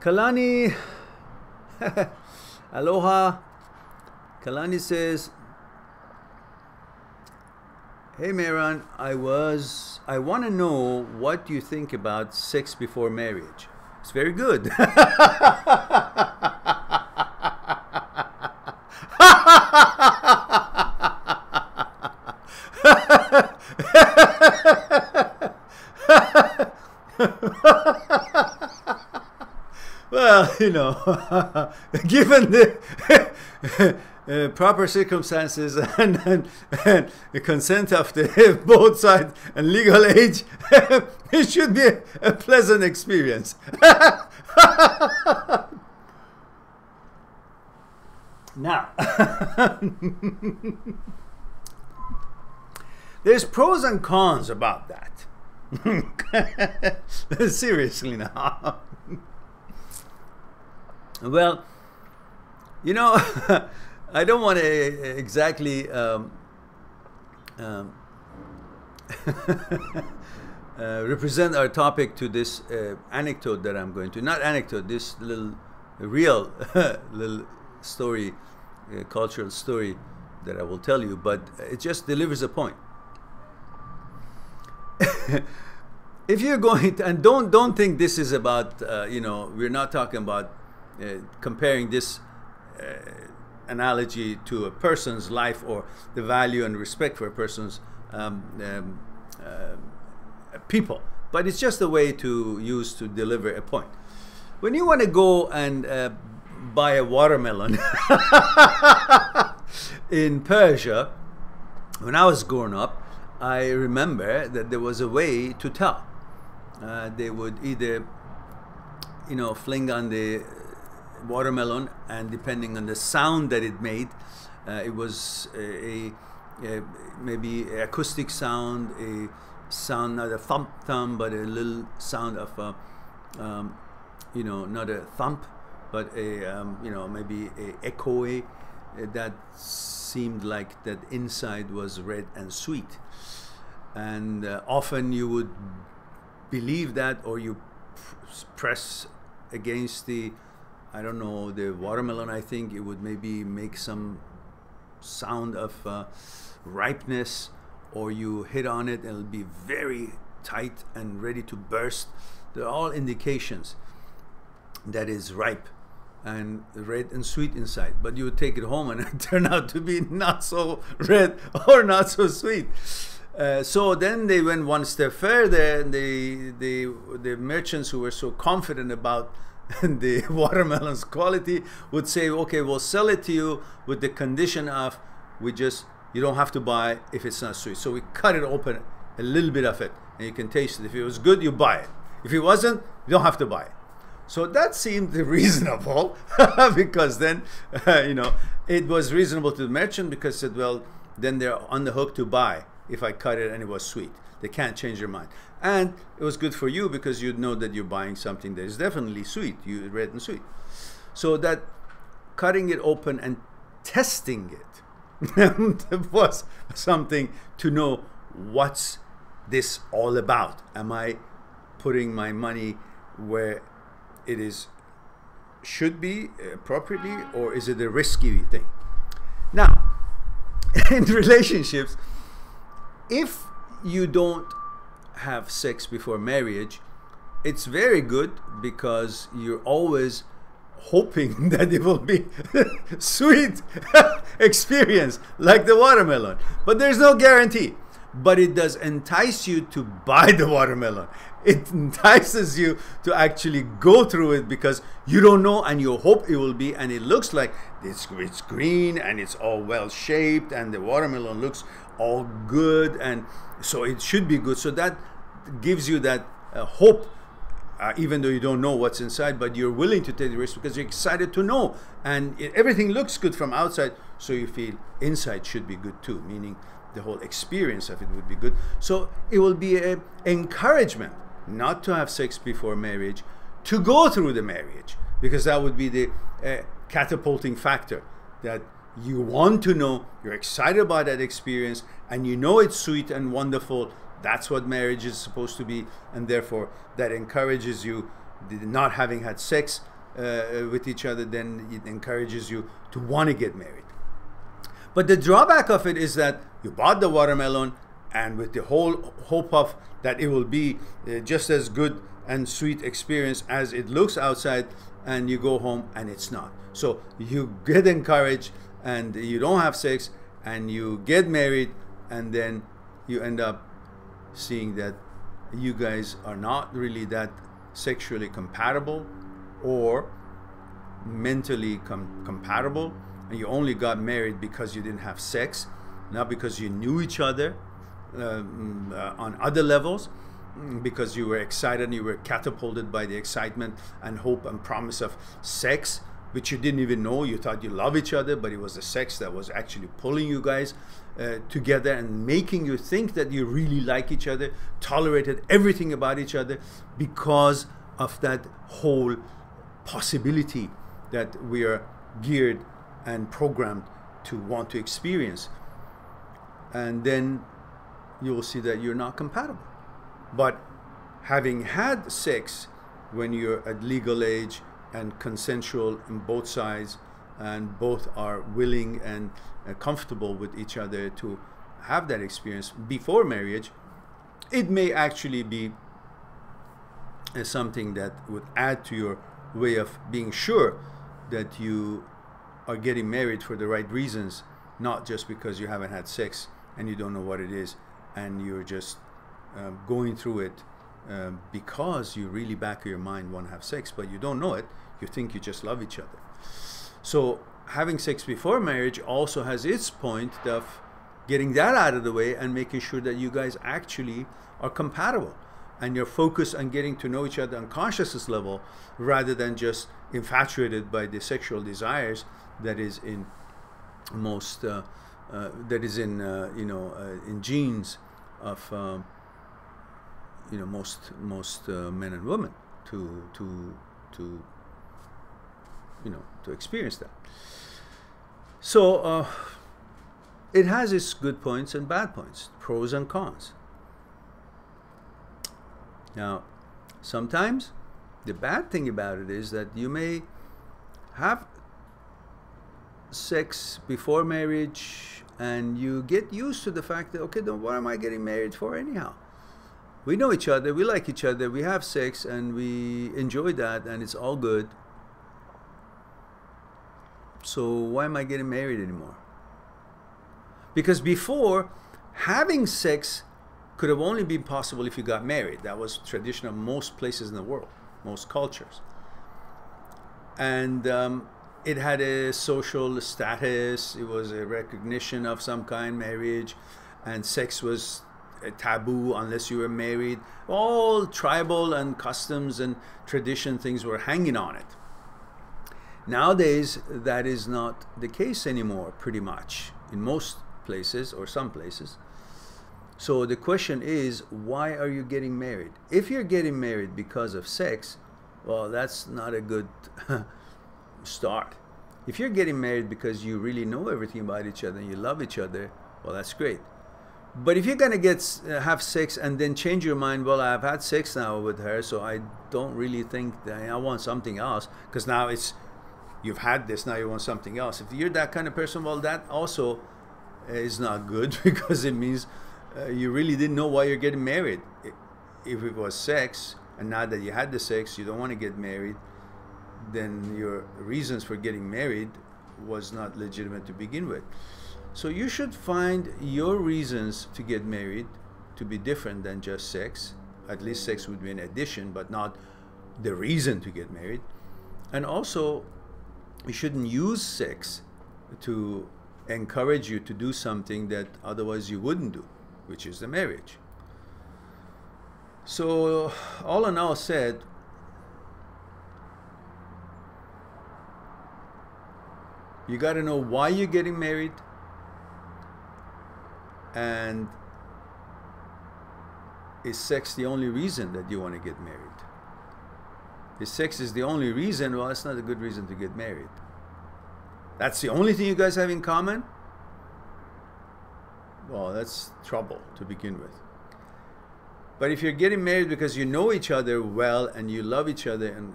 Kalani, aloha. Kalani says, hey Mehran, I want to know what you think about sex before marriage. It's very good. Well, you know, given the proper circumstances and the consent of the both sides and legal age, it should be a pleasant experience. Now, there's pros and cons about that. Seriously now. Well, you know, I don't want to exactly represent our topic to this anecdote that I'm going to. Not anecdote, this little real little story, cultural story that I will tell you, but it just delivers a point. If you're going to, and don't think this is about, you know, we're not talking about comparing this analogy to a person's life or the value and respect for a person's people, but it's just a way to use to deliver a point. When you want to go and buy a watermelon in Persia, when I was growing up, I remember that there was a way to tell. They would either, you know, fling on the watermelon, and depending on the sound that it made, it was a maybe acoustic sound, a sound, not a thump thump, but a little sound of you know, not a thump, but a you know, maybe a echoey that seemed like that inside was red and sweet. And often you would believe that, or you press against the, I don't know, the watermelon, I think it would maybe make some sound of ripeness, or you hit on it and it'll be very tight and ready to burst. They're all indications that is ripe and red and sweet inside. But you would take it home and it turned out to be not so red or not so sweet. So then they went one step further, and the merchants who were so confident about the watermelon's quality would say, okay, we'll sell it to you with the condition of you don't have to buy if it's not sweet. So we cut it open, a little bit of it, and you can taste it. If it was good, you buy it. If it wasn't, you don't have to buy it. So that seemed reasonable because then, you know, it was reasonable to the merchant because it said, well, then they're on the hook to buy if I cut it and it was sweet. They can't change their mind. And it was good for you because you'd know that you're buying something that is definitely sweet, red and sweet. So that cutting it open and testing it was something to know, what's this all about? Am I putting my money where it should be appropriately, or is it a risky thing? Now, in relationships, if you don't have sex before marriage, it's very good because you're always hoping that it will be sweet experience like the watermelon, but there's no guarantee. But it does entice you to buy the watermelon. It entices you to actually go through it because you don't know and you hope it will be, and it looks like it's green and it's all well shaped and the watermelon looks all good, and so it should be good. So that gives you that hope, even though you don't know what's inside, but you're willing to take the risk because you're excited to know, and everything looks good from outside, so you feel inside should be good too, meaning the whole experience of it would be good. So it will be an encouragement not to have sex before marriage, to go through the marriage, because that would be the catapulting factor, that you want to know, you're excited about that experience, and you know it's sweet and wonderful. That's what marriage is supposed to be, and therefore that encourages you, not having had sex, with each other, then it encourages you to want to get married. But the drawback of it is that you bought the watermelon, and with the whole hope of that it will be just as good and sweet experience as it looks outside, and you go home and it's not. So you get encouraged and you don't have sex, and you get married, and then you end up seeing that you guys are not really that sexually compatible or mentally compatible, and you only got married because you didn't have sex, not because you knew each other on other levels, because you were excited and you were catapulted by the excitement and hope and promise of sex, which you didn't even know. You thought you love each other, but it was the sex that was actually pulling you guys together and making you think that you really like each other, tolerated everything about each other, because of that whole possibility that we are geared and programmed to want to experience. And then you will see that you're not compatible. But having had sex when you're at legal age and consensual on both sides, and both are willing and comfortable with each other to have that experience before marriage, it may actually be something that would add to your way of being sure that you are getting married for the right reasons, not just because you haven't had sex and you don't know what it is, and you're just going through it because you really back of your mind want to have sex, but you don't know it. You think you just love each other. So having sex before marriage also has its point of getting that out of the way and making sure that you guys actually are compatible, and you're focused on getting to know each other on consciousness level rather than just infatuated by the sexual desires that is in most in genes of most men and women to experience that. So it has its good points and bad points, pros and cons. Now, sometimes the bad thing about it is that you may have sex before marriage and you get used to the fact that, okay, then what am I getting married for anyhow? We know each other, we like each other, we have sex, and we enjoy that, and it's all good. So why am I getting married anymore? Because before, having sex could have only been possible if you got married. That was tradition of most places in the world, most cultures. And it had a social status, it was a recognition of some kind, marriage, and sex was a taboo unless you were married. All tribal and customs and tradition things were hanging on it. Nowadays, that is not the case anymore, pretty much, in most places or some places. So the question is, why are you getting married? If you're getting married because of sex, well, that's not a good start. If you're getting married because you really know everything about each other and you love each other, well, that's great. But if you're going to have sex and then change your mind, well, I've had sex now with her, so I don't really think that I want something else, because now you've had this, now you want something else. If you're that kind of person, well, that also is not good, because it means you really didn't know why you're getting married. If it was sex, and now that you had the sex, you don't want to get married, then your reasons for getting married was not legitimate to begin with. So you should find your reasons to get married to be different than just sex. At least sex would be an addition, but not the reason to get married. And also, you shouldn't use sex to encourage you to do something that otherwise you wouldn't do, which is the marriage. So all in all said, you got to know why you're getting married, and is sex the only reason that you want to get married? If sex is the only reason, well, it's not a good reason to get married. That's the only thing you guys have in common? Well, that's trouble to begin with. But if you're getting married because you know each other well and you love each other and